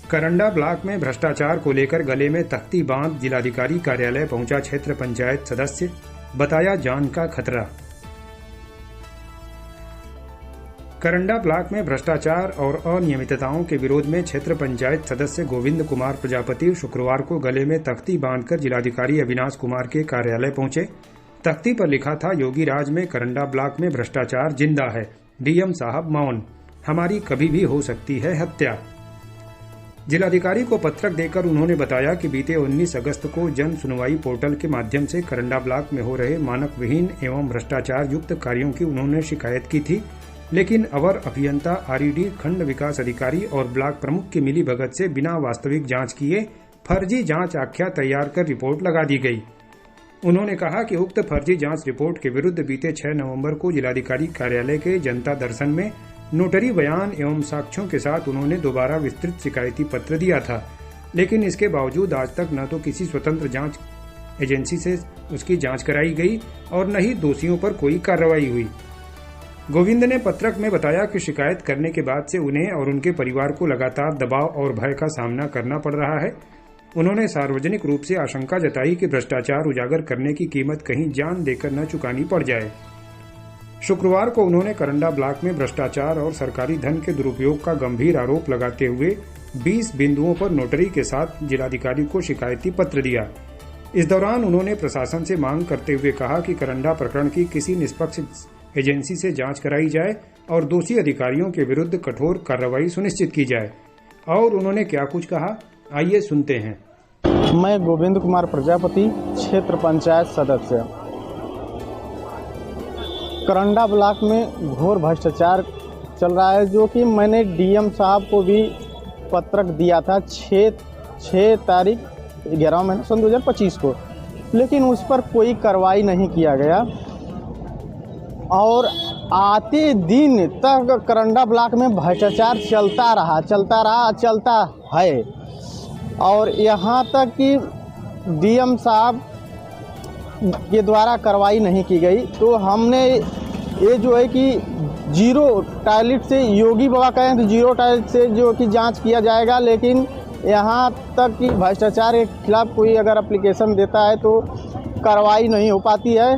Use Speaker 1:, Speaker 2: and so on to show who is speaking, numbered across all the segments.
Speaker 1: Karanda block में भ्रष्टाचार को लेकर गले में तख्ती बांध जिलाधिकारी कार्यालय पहुंचा क्षेत्र पंचायत सदस्य, बताया जान का खतरा। करंडा ब्लॉक में भ्रष्टाचार और अनियमितताओं के विरोध में क्षेत्र पंचायत सदस्य गोविंद कुमार प्रजापति शुक्रवार को गले में तख्ती बांधकर जिलाधिकारी अविनाश कुमार के कार्यालय पहुंचे। तख्ती पर लिखा था, योगी राज में करंडा ब्लॉक में भ्रष्टाचार जिंदा है, डीएम साहब मौन, हमारी कभी भी हो सकती है हत्या। जिलाधिकारी को पत्रक देकर उन्होंने बताया कि बीते 19 अगस्त को जन सुनवाई पोर्टल के माध्यम से करंडा ब्लॉक में हो रहे मानक विहीन एवं भ्रष्टाचार युक्त कार्यों की उन्होंने शिकायत की थी, लेकिन अवर अभियंता आरईडी खंड विकास अधिकारी और ब्लॉक प्रमुख की मिलीभगत से बिना वास्तविक जांच किए फर्जी जांच आख्या तैयार कर रिपोर्ट लगा दी गई। उन्होंने कहा कि उक्त फर्जी जांच रिपोर्ट के विरुद्ध बीते 6 नवंबर को जिलाधिकारी कार्यालय के जनता दर्शन में नोटरी बयान एवं साक्ष्यों के साथ उन्होंने दोबारा विस्तृत शिकायती पत्र दिया था, लेकिन इसके बावजूद आज तक न तो किसी स्वतंत्र जांच एजेंसी से उसकी जांच कराई गई और न ही दोषियों पर कोई कार्रवाई हुई। गोविंद ने पत्रक में बताया कि शिकायत करने के बाद से उन्हें और उनके परिवार को लगातार दबाव और भय का सामना करना पड़ रहा है। उन्होंने सार्वजनिक रूप से आशंका जताई कि भ्रष्टाचार उजागर करने की कीमत कहीं जान देकर न चुकानी पड़ जाए। शुक्रवार को उन्होंने करंडा ब्लॉक में भ्रष्टाचार और सरकारी धन के दुरुपयोग का गंभीर आरोप लगाते हुए 20 बिंदुओं पर नोटरी के साथ जिलाधिकारी को शिकायती पत्र दिया। इस दौरान उन्होंने प्रशासन से मांग करते हुए कहा कि करंडा प्रकरण की किसी निष्पक्ष एजेंसी से जांच कराई जाए और दोषी अधिकारियों के विरुद्ध कठोर कार्रवाई सुनिश्चित की जाए। और उन्होंने क्या कुछ कहा, आइए सुनते हैं।
Speaker 2: मैं गोविंद कुमार प्रजापति, क्षेत्र पंचायत सदस्य। करंडा ब्लॉक में घोर भ्रष्टाचार चल रहा है, जो कि मैंने डीएम साहब को भी पत्रक दिया था 6 तारीख 11 महीने सन 2025 को, लेकिन उस पर कोई कार्रवाई नहीं किया गया और आते दिन तक करंडा ब्लॉक में भ्रष्टाचार चलता है और यहाँ तक कि डीएम साहब के द्वारा कार्रवाई नहीं की गई। तो हमने ये जो है कि जीरो टॉयलेट से, योगी बाबा कहें तो जीरो टॉयलेट से जो कि जांच किया जाएगा, लेकिन यहाँ तक कि भ्रष्टाचार के खिलाफ कोई अगर एप्लीकेशन देता है तो कार्रवाई नहीं हो पाती है।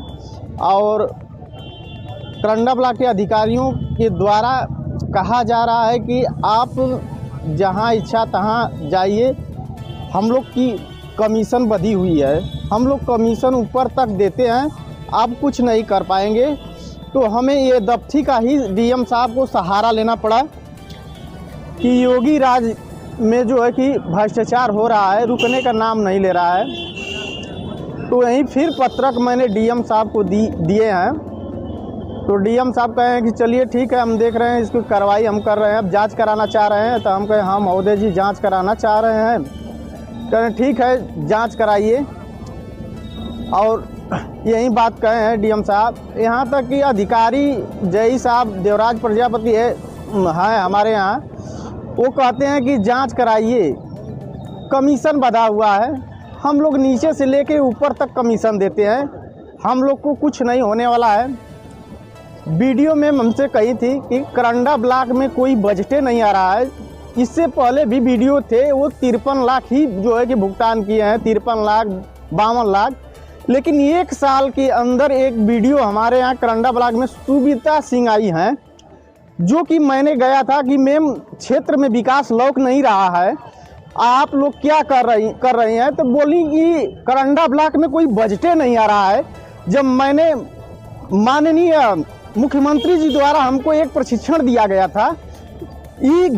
Speaker 2: और करंडा ब्लॉक के अधिकारियों के द्वारा कहा जा रहा है कि आप जहाँ इच्छा तहाँ जाइए, हम लोग की कमीशन बधी हुई है, हम लोग कमीशन ऊपर तक देते हैं, आप कुछ नहीं कर पाएंगे। तो हमें ये दफ्ती का ही डीएम साहब को सहारा लेना पड़ा कि योगी राज में जो है कि भ्रष्टाचार हो रहा है, रुकने का नाम नहीं ले रहा है। तो यहीं फिर पत्रक मैंने डीएम साहब को दिए हैं। तो डीएम साहब कहे हैं कि चलिए ठीक है, हम देख रहे हैं, इसकी कार्रवाई हम कर रहे हैं, अब जांच कराना चाह रहे हैं। तो हम कहें हाँ महोदय जी, जांच कराना चाह रहे हैं। कहें ठीक है, जांच कराइए। और यही बात कहे हैं डीएम साहब। यहाँ तक कि अधिकारी जय साहब देवराज प्रजापति है हमारे यहाँ, वो कहते हैं कि जांच कराइए, कमीशन बधा हुआ है, हम लोग नीचे से लेके ऊपर तक कमीशन देते हैं, हम लोग को कुछ नहीं होने वाला है। वीडियो में हमसे कही थी कि करंडा ब्लॉक में कोई बजटे नहीं आ रहा है। इससे पहले भी वीडियो थे, वो 53 लाख ही जो है कि भुगतान किए हैं, 53 लाख 52 लाख। लेकिन 1 साल के अंदर एक वीडियो हमारे यहाँ करंडा ब्लॉक में सुविता सिंह आई हैं, जो कि मैंने गया था कि मैम क्षेत्र में विकास लौक नहीं रहा है, आप लोग क्या कर रही हैं। तो बोली कि करंडा ब्लॉक में कोई बजटे नहीं आ रहा है। जब मैंने माननीय मुख्यमंत्री जी द्वारा हमको एक प्रशिक्षण दिया गया था, ई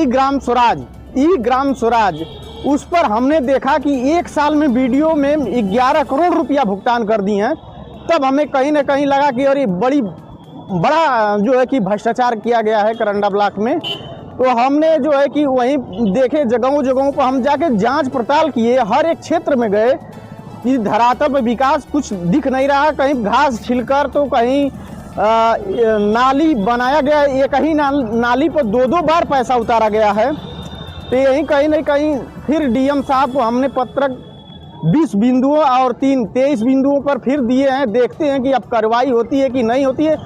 Speaker 2: ग्राम स्वराज, उस पर हमने देखा कि 1 साल में वीडियो में 11 करोड़ रुपया भुगतान कर दिए हैं। तब हमें कहीं ना कहीं लगा कि अरे बड़ा जो है कि भ्रष्टाचार किया गया है करंडा ब्लॉक में। तो हमने जो है कि वहीं देखे, जगहों पर हम जाके जांच पड़ताल किए, हर एक क्षेत्र में गए कि धरातल पर विकास कुछ दिख नहीं रहा। कहीं घास छिलकर तो कहीं नाली बनाया गया, एक ही नाली पर 2-2 बार पैसा उतारा गया है। तो यहीं कहीं ना कहीं फिर डीएम साहब को हमने पत्रक 20 बिंदुओं और 23 बिंदुओं पर फिर दिए हैं। देखते हैं कि अब कार्रवाई होती है कि नहीं होती है।